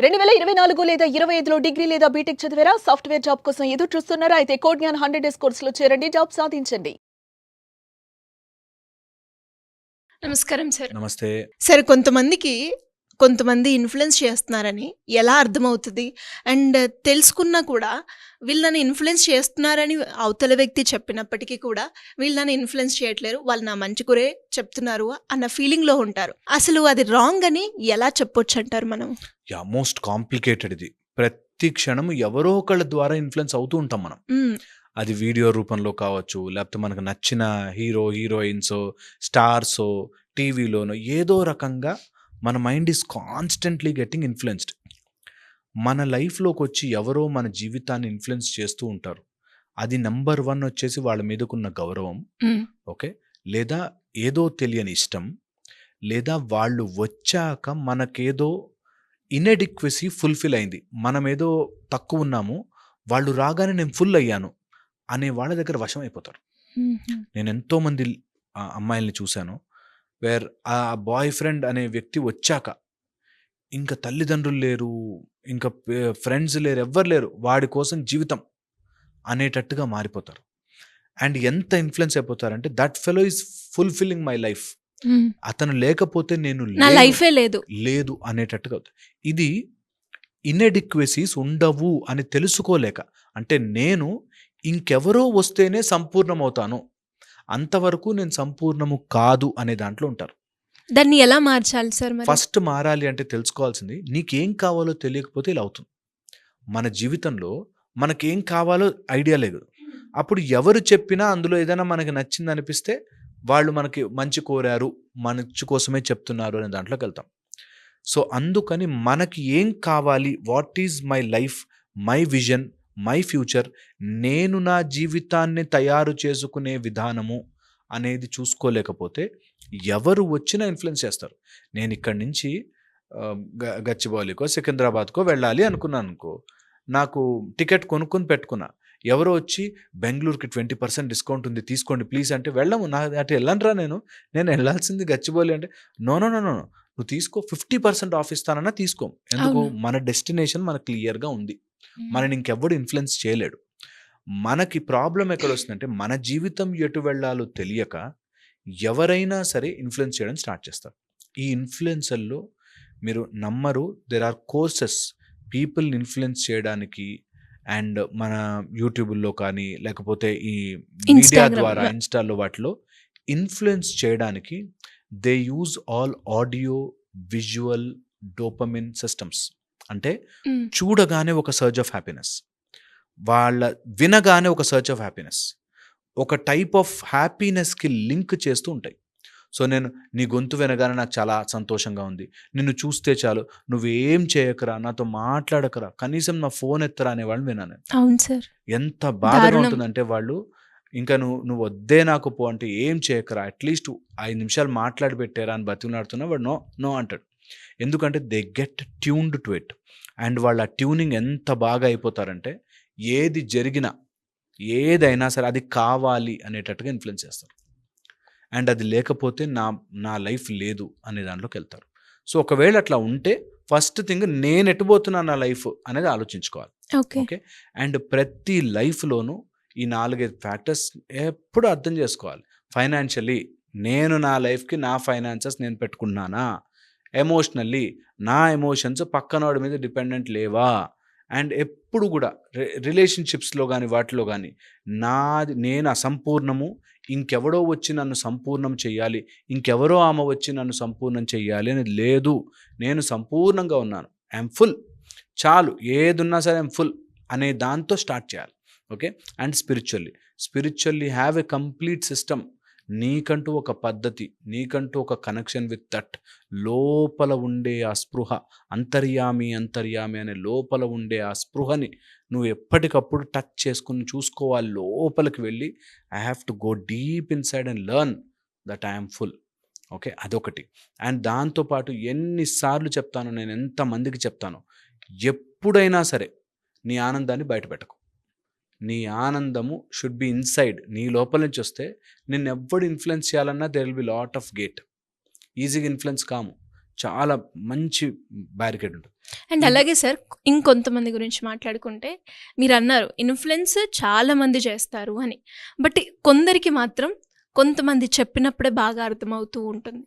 2024 లేదా 25లో డిగ్రీ లేదా బీటెక్ చదివారా? సాఫ్ట్‌వేర్ జాబ్ కోసం ఎదురు చూస్తున్నారా? అయితే కోడ్ జ్ఞాన్ 100 డేస్ కోర్సులో చేరండి. జాబ్ సాధించండి. నమస్కారం సార్. నమస్తే. సార్ కొంతమంది ఇన్‌ఫ్లుయెన్స్ చేస్తున్నారని ఎలా అర్థమవుతది? అండ్ తెలుసుకున్నా కూడా వీళ్ళు నన్ను ఇన్‌ఫ్లుయెన్స్ చేస్తున్నారని అవతల వ్యక్తి చెప్పినప్పటికీ కూడా వీళ్ళు నన్ను ఇన్‌ఫ్లుయెన్స్ చేయట్లేరు. వాళ్ళు నా మంచి కోరే చెప్తున్నారు అన్న ఫీలింగ్‌లో ఉంటారు. అసలు అది రాంగ్ అని ఎలా చెప్పొచ్చంటారు మనం? మోస్ట్ కాంప్లికేటెడ్ ఇది. ప్రతి క్షణం ఎవరో ఒకళ్ళ ద్వారా ఇన్‌ఫ్లుయెన్స్ అవుతూ ఉంటాం మనం. అది వీడియో రూపంలో కావచ్చు, లేకపోతే మనకు నచ్చిన హీరో, హీరోయిన్సో, స్టార్సో, టీవీలోనో ఏదో రకంగా మన mind is constantly getting influenced. మన లైఫ్‌లోకి వచ్చి ఎవరో మన జీవితాన్ని ఇన్ఫ్లుయెన్స్ చేస్తూ ఉంటారు. అది నంబర్ 1 వచ్చేసి వాళ్ళ మీదకున్న గౌరవం. ఓకే. లేదా ఏదో తెలియని ఇష్టం. లేదా వాళ్ళు వచ్చాక మనకేదో ఇన్‌ఎడిక్వసీ ఫుల్‌ఫిల్ అయింది. మనమేదో తక్కువ ఉన్నాము, వాళ్ళు రాగానే నేను ఫుల్ అయ్యాను అనే వాళ్ళ దగ్గర వశం అయిపోతారు. నేను ఎంతోమంది అమ్మాయిల్ని చూశాను. వేర్ ఆ బాయ్ ఫ్రెండ్ అనే వ్యక్తి వచ్చాక ఇంకా తల్లిదండ్రులు లేరు, ఇంకా ఫ్రెండ్స్ లేరు, ఎవ్వరు లేరు, వాడి కోసం జీవితం అనేటట్టుగా మారిపోతారు. అండ్ ఎంత ఇన్ఫ్లుయెన్స్ అయిపోతారంటే that fellow is fulfilling my life. అతను లేకపోతే నేను నా లైఫే లేదు అనేటట్టుగా అవుతుంది. ఇది ఇన్ఎడిక్వసీస్ ఉండవు అని తెలుసుకోలేక, అంటే నేను ఇంకెవరో వస్తేనే సంపూర్ణమవుతాను, అంతవరకు నేను సంపూర్ణము కాదు అనే దాంట్లో ఉంటారు. దాన్ని ఎలా మార్చాలి సార్ మరి? ఫస్ట్ మారాలి అంటే తెలుసుకోవాల్సింది, నీకేం కావాలో తెలియకపోతే ఇలా అవుతుంది. మన జీవితంలో మనకేం కావాలో ఐడియా లేదు. అప్పుడు ఎవరు చెప్పినా అందులో ఏదైనా మనకి నచ్చింది అనిపిస్తే వాళ్ళు మనకి మంచి కోరారు, మంచి కోసమే చెప్తున్నారు అనే దాంట్లోకి వెళ్తాం. సో అందుకని మనకి ఏం కావాలి, what is my life, my vision, my future, నేను నా జీవితాన్ని తయారు చేసుకునే విధానము అనేది చూసుకోలేకపోతే ఎవరు వచ్చినా ఇన్ఫ్లుయెన్స్ చేస్తారు. నేను ఇక్కడి నుంచి గచ్చిబౌలికో సికింద్రాబాద్కో వెళ్ళాలి అనుకున్నాను అనుకో, నాకు టికెట్ కొనుక్కొని పెట్టుకున్నా, ఎవరో వచ్చి బెంగళూరుకి 20% డిస్కౌంట్ ఉంది తీసుకోండి ప్లీజ్ అంటే వెళ్ళము. అటు వెళ్ళనురా, నేను వెళ్ళాల్సింది గచ్చిబౌలి అంటే నో, నువ్వు తీసుకో, 50% ఆఫ్ ఇస్తానన్నా తీసుకో. ఎందుకు? మన డెస్టినేషన్ మనకు క్లియర్గా ఉంది, మనని ఇంకెవ్వడు ఇన్ఫ్లుయెన్స్ చేయలేడు. మనకి ప్రాబ్లం ఎక్కడ వస్తుందంటే మన జీవితం ఎటు వెళ్ళాలో తెలియక ఎవరైనా సరే ఇన్ఫ్లుయెన్స్ చేయడం స్టార్ట్ చేస్తారు. ఈ ఇన్ఫ్లుయెన్సర్లో మీరు నమ్మరు, దెర్ ఆర్ కోర్సెస్ పీపుల్ని ఇన్ఫ్లుయెన్స్ చేయడానికి. అండ్ మన యూట్యూబ్లో కానీ లేకపోతే ఈ మీడియా ద్వారా ఇన్స్టాలో వాటిలో ఇన్ఫ్లుయెన్స్ చేయడానికి they use all audio visual dopamine systems. అంటే చూడగానే ఒక సర్జ్ ఆఫ్ హ్యాపీనెస్, వినగానే ఒక సర్చ్ ఆఫ్ హ్యాపీనెస్, ఒక టైప్ ఆఫ్ హ్యాపీనెస్కి లింక్ చేస్తూ ఉంటాయి. సో నేను నీ గొంతు వినగానే నాకు చాలా సంతోషంగా ఉంది, నిన్ను చూస్తే చాలు, నువ్వేం చేయకరా, నాతో మాట్లాడకరా, కనీసం నా ఫోన్ ఎత్తరా అనే వాళ్ళని విన్నాను. అవును సార్. ఎంత బాధగా ఉంటుందంటే వాళ్ళు ఇంకా నువ్వు వద్దే నాకు పో అంటే ఏం చేయకరా, అట్లీస్ట్ 5 నిమిషాలు మాట్లాడి పెట్టారా అని బతిమలాడుతున్నా వాడు నో అంటాడు. ఎందుకంటే they get tuned to it. And వాళ్ళ ట్యూనింగ్ ఎంత బాగా అయిపోతారంటే ఏది జరిగినా ఏదైనా సరే అది కావాలి అనేటట్టుగా ఇన్ఫ్లుయెన్స్ చేస్తారు. అండ్ అది లేకపోతే నా లైఫ్ లేదు అనే దాంట్లోకి వెళ్తారు. సో ఒకవేళ అట్లా ఉంటే ఫస్ట్ థింగ్ నేను ఎట్టుపోతున్నాను నా లైఫ్ అనేది ఆలోచించుకోవాలి. ఓకే. అండ్ ప్రతి లైఫ్లోనూ ఈ 4-5 ఫ్యాక్టర్స్ ఎప్పుడు అర్థం చేసుకోవాలి. ఫైనాన్షియల్లీ నేను నా లైఫ్కి నా ఫైనాన్సెస్ నేను పెట్టుకున్నానా, ఎమోషనల్లీ నా ఎమోషన్స్ పక్కనోడి మీద డిపెండెంట్ లేవా, అండ్ ఎప్పుడు కూడా రిలేషన్షిప్స్లో కానీ వాటిలో కానీ నేను అసంపూర్ణము, ఇంకెవడో వచ్చి నన్ను సంపూర్ణం చెయ్యాలి, ఇంకెవరో ఆమె వచ్చి నన్ను సంపూర్ణం చెయ్యాలి అనేది లేదు. నేను సంపూర్ణంగా ఉన్నాను, ఐఎమ్ ఫుల్, చాలు, ఏదున్నా సరే ఐఎమ్ ఫుల్ అనే దాంతో స్టార్ట్ చేయాలి. Okay. And spiritually have a complete system. నీకంటూ ఒక పద్ధతి, నీకంటూ ఒక కనెక్షన్ విత్ దట్. లోపల ఉండే ఆ స్పృహ, అంతర్యామి అనే లోపల ఉండే ఆ స్పృహని నువ్వు ఎప్పటికప్పుడు టచ్ చేసుకుని చూసుకోవాలి. లోపలికి వెళ్ళి I have to go deep inside and learn that I'm full. Okay. అదొకటి. అండ్ దాంతోపాటు ఎన్నిసార్లు చెప్తాను, నేను ఎంతమందికి చెప్తాను, ఎప్పుడైనా సరే నీ ఆనందాన్ని బయటపెట్టకు. నీ ఆనందము షుడ్ బి ఇన్సైడ్, నీ లోపల నుంచి వస్తే నిన్ను ఎవ్వడు ఇన్ఫ్లుయెన్స్ చేయాలన్నా there will be lot of gate. ఈజీగా ఇన్ఫ్లుయెన్స్ కాము. చాలా మంచి బ్యారికేడ్ ఉంటుంది. అండ్ ఇది అలాగే సార్ ఇంకొంతమంది గురించి మాట్లాడుకుంటే మీరు అన్నారు ఇన్ఫ్లుయెన్స్ చాలా మంది చేస్తారు అని. బట్ కొందరికి మాత్రం కొంతమంది చెప్పినప్పుడే బాగా అర్థమవుతూ ఉంటుంది.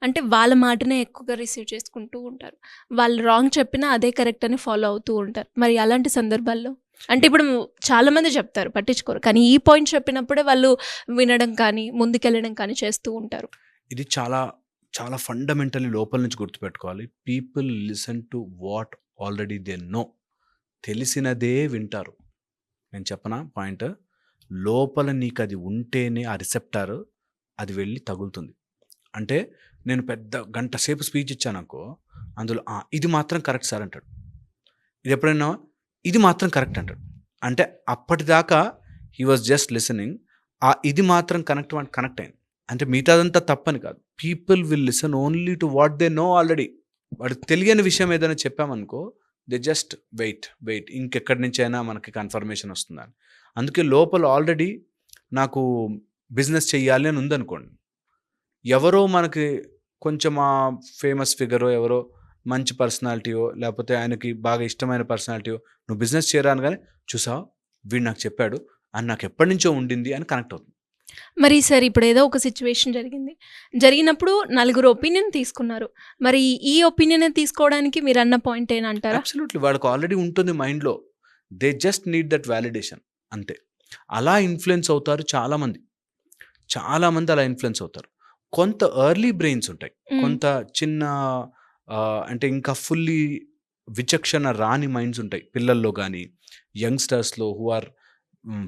అంటే వాళ్ళ మాటనే ఎక్కువగా రిసీవ్ చేసుకుంటూ ఉంటారు. వాళ్ళు రాంగ్ చెప్పినా అదే కరెక్ట్ అని ఫాలో అవుతూ ఉంటారు. మరి అలాంటి సందర్భాల్లో అంటే ఇప్పుడు చాలామంది చెప్తారు పట్టించుకోరు. కానీ ఈ పాయింట్ చెప్పినప్పుడే వాళ్ళు వినడం కానీ ముందుకెళ్ళడం కానీ చేస్తూ ఉంటారు. ఇది చాలా చాలా ఫండమెంటల్లీ లోపల నుంచి గుర్తుపెట్టుకోవాలి. People listen to what already they know. తెలిసినదే వింటారు. నేను చెప్పనా పాయింట్? లోపల నీకు అది ఉంటేనే ఆ రిసెప్టార్ అది వెళ్ళి తగులుతుంది. అంటే నేను పెద్ద గంట సేపు స్పీచ్ ఇచ్చాననుకో, అందులో ఇది మాత్రం కరెక్ట్ సార్ అంటాడు. ఇది ఎప్పుడైనా ఇది మాత్రం కరెక్ట్ అంటాడు. అంటే అప్పటిదాకా హీ వాజ్ జస్ట్ లిసనింగ్. ఇది మాత్రం కనెక్ట్ అయింది. అంటే మిగతాదంతా తప్పని కాదు. People will listen only to what they know already. వాడికి తెలియని విషయం ఏదైనా చెప్పామనుకో, దే జస్ట్ వెయిట్ ఇంకెక్కడి నుంచి అయినా మనకి కన్ఫర్మేషన్ వస్తుందని. అందుకే లోపల ఆల్రెడీ నాకు బిజినెస్ చెయ్యాలి అని ఉందనుకోండి, ఎవరో మనకి కొంచెం ఫేమస్ ఫిగరో ఎవరో మంచి పర్సనాలిటీయో లేకపోతే ఆయనకి బాగా ఇష్టమైన పర్సనాలిటీయో నువ్వు బిజినెస్ చేయరా అనగానే, చూసావా వీడు నాకు చెప్పాడు అని నాకు ఎప్పటి నుంచో ఉండింది అని కనెక్ట్ అవుతుంది. మరి సార్ ఇప్పుడు ఏదో ఒక సిచ్యువేషన్ జరిగినప్పుడు నలుగురు ఒపీనియన్ తీసుకున్నారు. మరి ఈ ఒపీనియన్ తీసుకోవడానికి మీరు అన్న పాయింట్ ఏనంటారా? అబ్సల్యూట్లీ వాళ్ళకి ఆల్రెడీ ఉంటుంది మైండ్లో. They just need that validation అంతే. అలా ఇన్ఫ్లుయెన్స్ అవుతారు చాలామంది అలా ఇన్ఫ్లుయెన్స్ అవుతారు. కొంత ఎర్లీ బ్రెయిన్స్ ఉంటాయి, కొంత చిన్న అంటే ఇంకా ఫుల్లీ విచక్షణ రాని మైండ్స్ ఉంటాయి పిల్లల్లో కానీ యంగ్స్టర్స్లో హూ ఆర్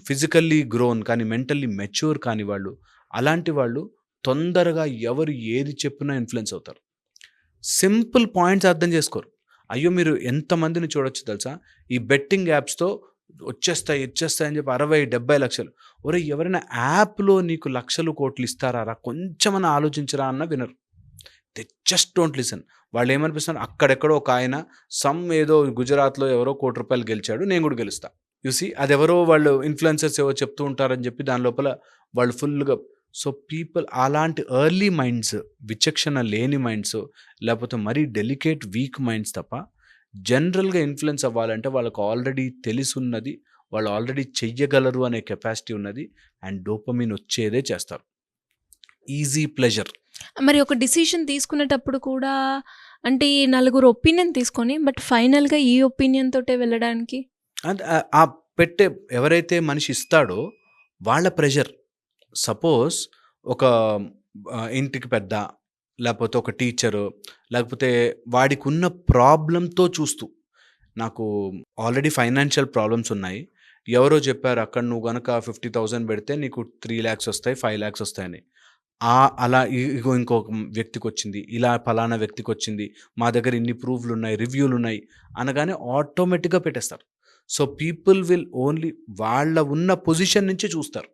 ఫిజికల్లీ గ్రోన్ కానీ మెంటల్లీ మెచ్యూర్ కాని వాళ్ళు. అలాంటి వాళ్ళు తొందరగా ఎవరు ఏది చెప్పినా ఇన్ఫ్లుయెన్స్ అవుతారు. సింపుల్ పాయింట్స్ అర్థం చేసుకోరు. అయ్యో మీరు ఎంతమందిని చూడొచ్చు తెలుసా, ఈ బెట్టింగ్ యాప్స్తో వచ్చేస్తాయి అని చెప్పి 60-70 లక్షలు. ఒరే ఎవరైనా యాప్లో నీకు లక్షలు కోట్లు ఇస్తారా, కొంచెమన్నా ఆలోచించరా అన్న వినరు. They just don't listen. వాళ్ళు ఏమనిపిస్తున్నారు, అక్కడెక్కడో ఒక ఆయన ఏదో గుజరాత్లో ఎవరో ₹1,00,00,000 గెలిచాడు, నేను కూడా గెలుస్తా. యూసి అదెవరో వాళ్ళు ఇన్ఫ్లుయెన్సర్స్ ఏవో చెప్తూ ఉంటారని చెప్పి దాని లోపల వాళ్ళు ఫుల్గా. సో పీపుల్ అలాంటి ఎర్లీ మైండ్స్, విచక్షణ లేని మైండ్స్, లేకపోతే మరీ డెలికేట్ వీక్ మైండ్స్ తప్ప జనరల్గా ఇన్ఫ్లుయెన్స్ అవ్వాలంటే వాళ్ళకు ఆల్రెడీ తెలుసున్నది, వాళ్ళు ఆల్రెడీ చెయ్యగలరు అనే కెపాసిటీ ఉన్నది. అండ్ డోపమిన్ వచ్చేదే చేస్తారు. Easy pleasure. మరి ఒక డిసిషన్ తీసుకునేటప్పుడు కూడా అంటే ఈ నలుగురు ఒపీనియన్ తీసుకొని బట్ ఫైనల్గా ఈ ఒపీనియన్ తోటే వెళ్ళడానికి అండ్ ఆ పెట్టే ఎవరైతే మనిషి ఇస్తాడో వాళ్ళ ప్రెషర్. సపోజ్ ఒక ఇంటికి పెద్ద, లేకపోతే ఒక టీచరు, లేకపోతే వాడికి ఉన్న ప్రాబ్లంతో చూస్తూ, నాకు ఆల్రెడీ ఫైనాన్షియల్ ప్రాబ్లమ్స్ ఉన్నాయి, ఎవరో చెప్పారు అక్కడ నువ్వు కనుక 50,000 పెడితే నీకు 3 lakhs వస్తాయి, 5 lakhs వస్తాయని. అలా ఇంకొక వ్యక్తికి వచ్చింది, ఇలా ఫలానా వ్యక్తికి వచ్చింది, మా దగ్గర ఇన్ని ప్రూఫ్లు ఉన్నాయి, రివ్యూలు ఉన్నాయి అనగానే ఆటోమేటిక్గా పెట్టేస్తారు. సో పీపుల్ విల్ ఓన్లీ వాళ్ళ ఉన్న పొజిషన్ నుంచి చూస్తారు,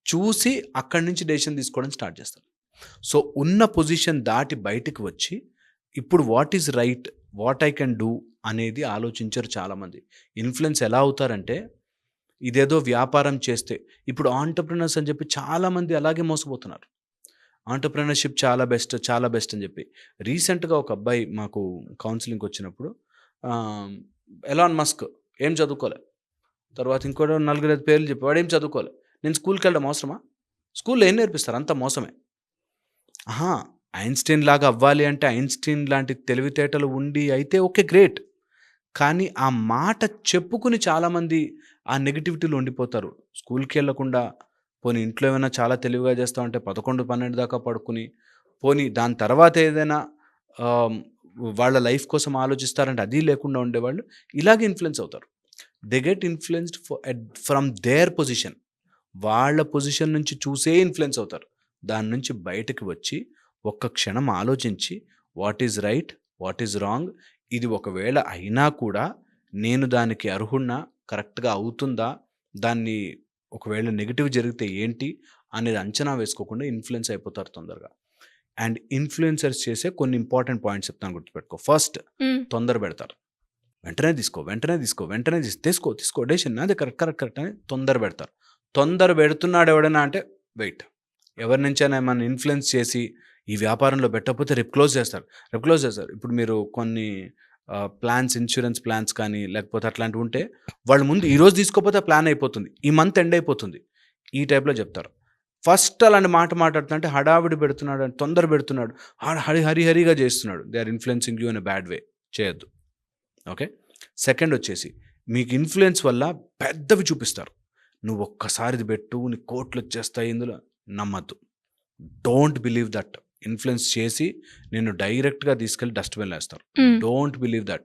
చూసి అక్కడి నుంచి డెసిషన్ తీసుకోవడం స్టార్ట్ చేస్తారు. సో ఉన్న పొజిషన్ దాటి బయటికి వచ్చి ఇప్పుడు what is right, what I can do అనేది ఆలోచించరు చాలామంది. ఇన్ఫ్లుయెన్స్ ఎలా అవుతారంటే, ఇదేదో వ్యాపారం చేస్తే, ఇప్పుడు ఆంటర్ప్రినర్స్ అని చెప్పి చాలామంది అలాగే మోసపోతున్నారు. ఆంటర్ప్రినర్షిప్ చాలా బెస్ట్ అని చెప్పి. రీసెంట్గా ఒక అబ్బాయి మాకు కౌన్సిలింగ్కి వచ్చినప్పుడు, ఎలాన్ మస్క్ ఏం చదువుకోలే, తర్వాత ఇంకోటి 4-5 పేర్లు చెప్పి వాడు ఏం చదువుకోలే, నేను స్కూల్కి వెళ్ళడం అవసరమా, స్కూల్లో ఏం నేర్పిస్తారు, అంత మోసమే. ఐన్స్టీన్ లాగా అవ్వాలి అంటే ఐన్స్టీన్ లాంటి తెలివితేటలు ఉండి అయితే ఓకే గ్రేట్. కానీ ఆ మాట చెప్పుకుని చాలామంది ఆ నెగిటివిటీలో ఉండిపోతారు. స్కూల్కి వెళ్ళకుండా పోనీ ఇంట్లో ఏమైనా చాలా తెలివిగా చేస్తామంటే 11-12 దాకా పడుకుని, పోనీ దాని తర్వాత ఏదైనా వాళ్ళ లైఫ్ కోసం ఆలోచిస్తారంటే అది లేకుండా ఉండేవాళ్ళు ఇలాగే ఇన్ఫ్లుయెన్స్ అవుతారు. They get influenced from there position. వాళ్ళ పొజిషన్ నుంచి చూసే ఇన్ఫ్లుయెన్స్ అవుతారు. దాని నుంచి బయటకు వచ్చి ఒక్క క్షణం ఆలోచించి what is right, what is wrong, ఇది ఒకవేళ అయినా కూడా నేను దానికి అర్హున్నా, కరెక్ట్గా అవుతుందా, దాన్ని ఒకవేళ నెగిటివ్ జరిగితే ఏంటి అనేది అంచనా వేసుకోకుండా ఇన్ఫ్లుయెన్స్ అయిపోతారు తొందరగా. అండ్ ఇన్ఫ్లుయెన్సర్స్ చేసే కొన్ని ఇంపార్టెంట్ పాయింట్స్ చెప్తాను, గుర్తుపెట్టుకో. ఫస్ట్, తొందర పెడతారు. వెంటనే తీసుకో డెసిషన్ అదే కరెక్ట్ అని తొందర పెడతారు. తొందర పెడుతున్నాడు ఎవడైనా అంటే వెయిట్, ఎవరి నుంచైనా ఏమన్నా ఇన్ఫ్లుయెన్స్ చేసి ఈ వ్యాపారంలో పెట్టకపోతే రేపు క్లోజ్ చేస్తారు. ఇప్పుడు మీరు కొన్ని ప్లాన్స్, ఇన్స్యూరెన్స్ ప్లాన్స్ కానీ లేకపోతే అట్లాంటివి ఉంటే వాళ్ళు ముందు ఈరోజు తీసుకోకపోతే ప్లాన్ అయిపోతుంది. ఈ మంత్ ఎండ్ అయిపోతుంది. ఈ టైప్‌లో చెప్తారు. ఫస్ట్ అలాంటి మాట్లాడుతుంటే హడావిడి పెడుతున్నాడు అని తొందర పెడుతున్నాడు. హరిగా చేస్తున్నాడు. They are influencing you in a bad way. చేయొద్దు. ఓకే. సెకండ్ వచ్చేసి మీకు ఇన్‌ఫ్లుయెన్స్ వల్ల పెద్దవి చూపిస్తారు. నువ్వు ఒక్కసారి ఇది పెట్టు నీకు కోట్లు వచ్చేస్తాయి ఇందులో. నమ్మద్దు. Don't believe that. ఇన్‌ఫ్లుయెన్స్ చేసి నిన్ను డైరెక్ట్‌గా తీసుకెళ్ళి డస్ట్‌బిన్‌లో వేస్తారు. Don't believe that.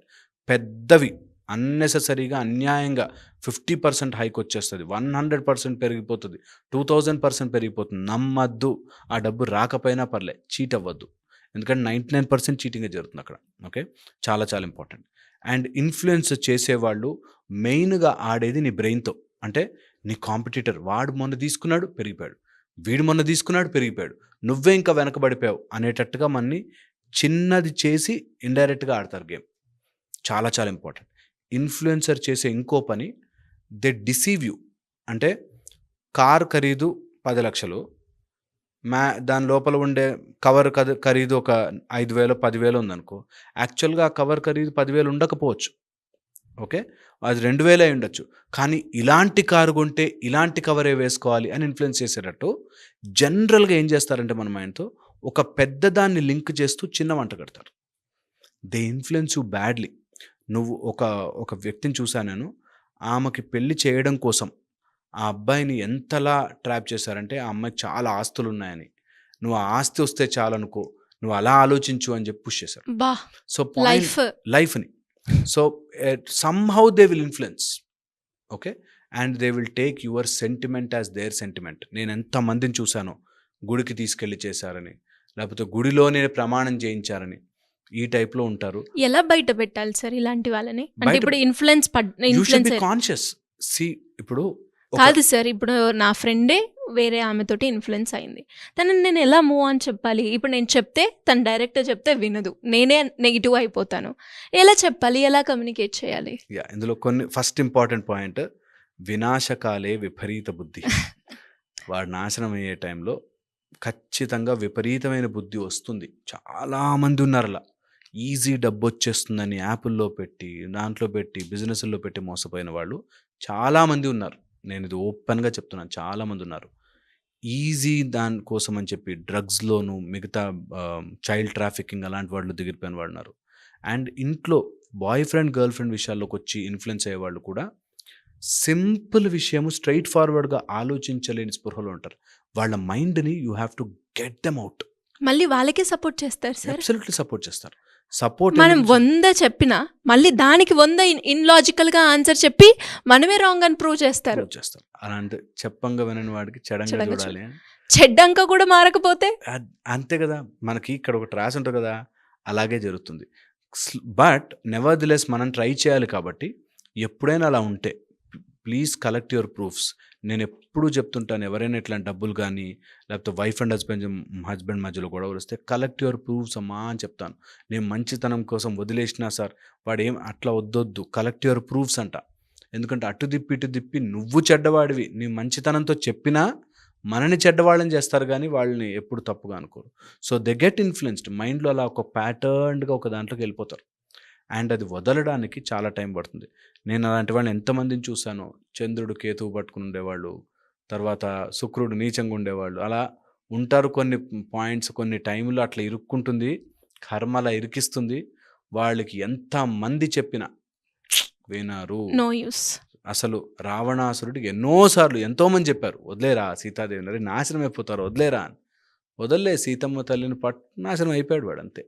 పెద్దవి అన్నెసెసరీగా అన్యాయంగా 50% హైక్ వచ్చేస్తుంది. 100% పెరిగిపోతుంది. 2000% పెరిగిపోతుంది. నమ్మద్దు. ఆ డబ్బు రాకపోయినా పర్లే. చీట్ అవ్వద్దు. ఎందుకంటే 99% చీటింగే జరుగుతుంది అక్కడ. ఓకే. చాలా చాలా ఇంపార్టెంట్. అండ్ ఇన్‌ఫ్లుయెన్స్ చేసేవాళ్ళు మెయిన్‌గా ఆడేది నీ బ్రెయిన్‌తో. అంటే నీ కాంపిటీటర్ వాడు మొన్న తీసుకున్నాడు పెరిగిపోయాడు, వీడు మొన్న తీసుకున్నాడు పెరిగిపోయాడు, నువ్వే ఇంకా వెనకబడిపోయావు అనేటట్టుగా మనని చిన్నది చేసి ఇండైరెక్ట్గా ఆడతారు గేమ్. చాలా చాలా ఇంపార్టెంట్. ఇన్‌ఫ్లుయెన్సర్ చేసే ఇంకో పని దే డిసీవ్ యూ. అంటే కారు ఖరీదు 10 లక్షలు, దాని లోపల ఉండే కవర్ ఖరీదు ఒక 5,000 10,000 ఉందనుకో, యాక్చువల్గా ఆ కవర్ ఖరీదు 10,000 ఉండకపోవచ్చు. ఓకే. అది 2,000 అయి ఉండొచ్చు. కానీ ఇలాంటి కారు కొంటే ఇలాంటి కవరే వేసుకోవాలి అని ఇన్‌ఫ్లుయెన్స్ చేసేటట్టు జనరల్గా ఏం చేస్తారంటే మన మైండ్తో ఒక పెద్ద దాన్ని లింక్ చేస్తూ చిన్న వంట కడతారు. They influence you badly. నువ్వు ఒక వ్యక్తిని చూశాను నేను. ఆమెకి పెళ్లి చేయడం కోసం ఆ అబ్బాయిని ఎంతలా ట్రాప్ చేశారంటే ఆ అమ్మాయికి చాలా ఆస్తులు ఉన్నాయని, నువ్వు ఆ ఆస్తి వస్తే చాలనుకో, నువ్వు అలా ఆలోచించు అని చెప్పి పుష్ చేశారు. బా సో పాయింట్ లైఫ్ని. So somehow they will influence. Okay. And they will take your sentiment as their sentiment. నేను ఎంతమందిని చూశానో గుడికి తీసుకెళ్ళి చేశారని, లేకపోతే గుడిలోనే ప్రమాణం చేయించారని, ఈ టైప్లో ఉంటారు. ఎలా బయట పెట్టాలి సార్ ఇలాంటి వాళ్ళని? అంటే బయట- ఇప్పుడు influence you should be influencer conscious. See ఇప్పుడు కాదు సార్, ఇప్పుడు నా ఫ్రెండే వేరే ఆమెతోటి ఇన్ఫ్లుయెన్స్ అయింది. తనని నేను ఎలా మూవ్ అని చెప్పాలి? ఇప్పుడు నేను చెప్తే తను డైరెక్ట్గా చెప్తే వినదు, నేనే నెగిటివ్ అయిపోతాను. ఎలా చెప్పాలి, ఎలా కమ్యూనికేట్ చేయాలి? ఇందులో కొన్ని ఫస్ట్ ఇంపార్టెంట్ పాయింట్, వినాశకాలే విపరీత బుద్ధి. వాడు నాశనం అయ్యే టైంలో ఖచ్చితంగా విపరీతమైన బుద్ధి వస్తుంది. చాలామంది ఉన్నారు అలా. ఈజీ డబ్బు వచ్చేస్తుందని యాపుల్లో పెట్టి దాంట్లో పెట్టి బిజినెస్లో పెట్టి మోసపోయిన వాళ్ళు చాలామంది ఉన్నారు. నేను ఇది ఓపెన్గా చెప్తున్నాను, చాలామంది ఉన్నారు. ఈజీ దానికోసం అని చెప్పి డ్రగ్స్లోను మిగతా చైల్డ్ ట్రాఫికింగ్ అలాంటి వాళ్ళు దిగిపోయిన వాళ్ళు ఉన్నారు. అండ్ ఇంట్లో బాయ్ ఫ్రెండ్ గర్ల్ ఫ్రెండ్ విషయాల్లోకి వచ్చి ఇన్ఫ్లుయెన్స్ అయ్యే వాళ్ళు కూడా సింపుల్ విషయము స్ట్రైట్ ఫార్వర్డ్గా ఆలోచించలేని స్పృహలో ఉంటారు. వాళ్ళ మైండ్ని you have to get them out. మళ్ళీ వాళ్ళకే సపోర్ట్ చేస్తారు సార్. అబ్సల్యూట్లీ సపోర్ట్ చేస్తారు. సపోర్ట్ మనం 100 చెప్పినా మళ్ళీ దానికి 100 ఇన్లాజికల్గా ఆన్సర్ చెప్పి మనమే రాంగ్ అని ప్రూవ్ చేస్తారు. చేస్తారు. అలాంటి చెప్పంగా వినని వాడికి చెడంగా చెడంగా చూడాలి అని. చెడ్డంక కూడా మారకపోతే అంతే కదా. మనకి ఇక్కడ ఒకటి రాసి ఉంటుంది కదా, అలాగే జరుగుతుంది. బట్ నెవర్ ది లెస్ మనం ట్రై చేయాలి. కాబట్టి ఎప్పుడైనా అలా ఉంటే ప్లీజ్ కలెక్ట్ యువర్ ప్రూఫ్స్. నేను ఎప్పుడూ చెప్తుంటాను, ఎవరైనా ఇట్లాంటి డబ్బులు కానీ లేకపోతే వైఫ్ అండ్ హస్బెండ్ మధ్యలో గొడవలు వస్తే కలెక్ట్ యువర్ ప్రూఫ్స్ అమ్మా అని చెప్తాను. నేను మంచితనం కోసం వదిలేసినా సార్ వాడు ఏం అట్లా వద్దొద్దు, కలెక్ట్ యువర్ ప్రూఫ్స్ అంట. ఎందుకంటే అటు తిప్పి నువ్వు చెడ్డవాడివి, నీ మంచితనంతో చెప్పినా మనని చెడ్డవాళ్ళని చేస్తారు కానీ వాళ్ళని ఎప్పుడు తప్పుగా అనుకోరు. So they get influenced. మైండ్లో అలా ఒక ప్యాటర్న్గా ఒక దాంట్లోకి వెళ్ళిపోతారు. అండ్ అది వదలడానికి చాలా టైం పడుతుంది. నేను అలాంటి వాళ్ళని ఎంతమందిని చూశానో. చంద్రుడు కేతువు పట్టుకుని ఉండేవాళ్ళు, తర్వాత శుక్రుడు నీచంగా ఉండేవాళ్ళు, అలా ఉంటారు. కొన్ని పాయింట్స్ కొన్ని టైంలో అట్లా ఇరుక్కుంటుంది, కర్మ అలా ఇరికిస్తుంది. వాళ్ళకి ఎంతమంది చెప్పినా వినరు. No use. అసలు రావణాసురుడికి ఎన్నోసార్లు ఎంతోమంది చెప్పారు, వదిలేరా సీతాదేవిని, నాశనం అయిపోతారు వదిలేరా అని. వదలలే, సీతమ్మ తల్లిని నాశనం అయిపోయాడు వాడు, అంతే.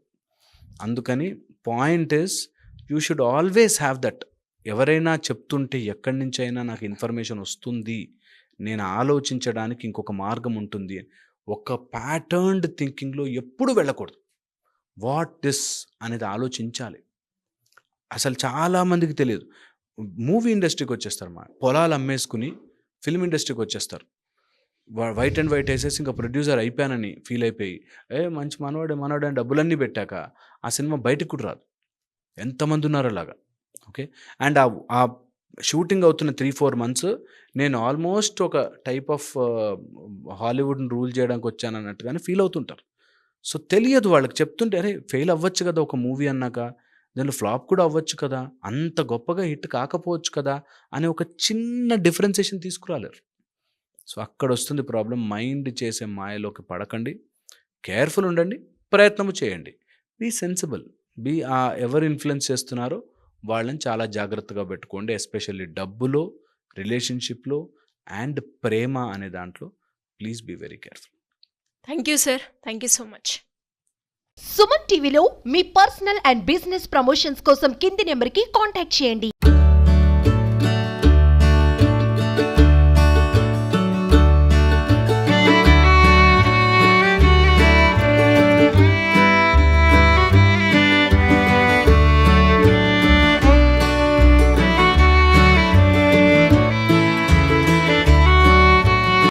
అందుకని point is you should always have that. ఎవరైనా చెప్తుంటే ఎక్కడి నుంచి అయినా నాకు ఇన్ఫర్మేషన్ వస్తుంది, నేను ఆలోచించడానికి ఇంకొక మార్గం ఉంటుంది, ఒక ప్యాటర్న్డ్ థింకింగ్లో ఎప్పుడు వెళ్ళకూడదు. వాట్ దిస్ అనేది ఆలోచించాలి. అసలు చాలామందికి తెలియదు. మూవీ ఇండస్ట్రీకి వచ్చేస్తారు, మా పొలాలు అమ్మేసుకుని ఫిల్మ్ ఇండస్ట్రీకి వచ్చేస్తారు. వైట్ అండ్ వైట్ వేసేసి ఇంకా ప్రొడ్యూసర్ అయిపోయానని ఫీల్ అయిపోయి మంచి మనవాడే అని డబ్బులన్నీ పెట్టాక ఆ సినిమా బయటకు కూడా రాదు. ఎంతమంది ఉన్నారు అలాగా. ఓకే. అండ్ ఆ షూటింగ్ అవుతున్న 3-4 months నేను ఆల్మోస్ట్ ఒక టైప్ ఆఫ్ హాలీవుడ్ని రూల్ చేయడానికి వచ్చాను అన్నట్టుగానే ఫీల్ అవుతుంటారు. సో తెలియదు వాళ్ళకి. చెప్తుంటే అరే ఫెయిల్ అవ్వచ్చు కదా ఒక మూవీ అన్నాక, దానిలో ఫ్లాప్ కూడా అవ్వచ్చు కదా, అంత గొప్పగా హిట్ కాకపోవచ్చు కదా అనే ఒక చిన్న డిఫరెన్సియేషన్ తీసుకురాలేరు. సో అక్కడొస్తుంది ప్రాబ్లమ్. మైండ్ చేసే మాయలోకి పడకండి. కేర్‌ఫుల్ ఉండండి. ప్రయత్నము చేయండి. Be sensible. ఎవరు ఇన్‌ఫ్లుయెన్స్ చేస్తున్నారో వాళ్ళని చాలా జాగ్రత్తగా పెట్టుకోండి. ఎస్పెషల్లీ డబ్బులో, రిలేషన్‌షిప్‌లో అండ్ ప్రేమ అనే దాంట్లో please be very careful. Thank you sir. Thank you so much. Suman టీవీలో మీ పర్సనల్ అండ్ బిజినెస్ ప్రమోషన్స్ కోసం కింది నెంబర్కి కాంటాక్ట్ చేయండి.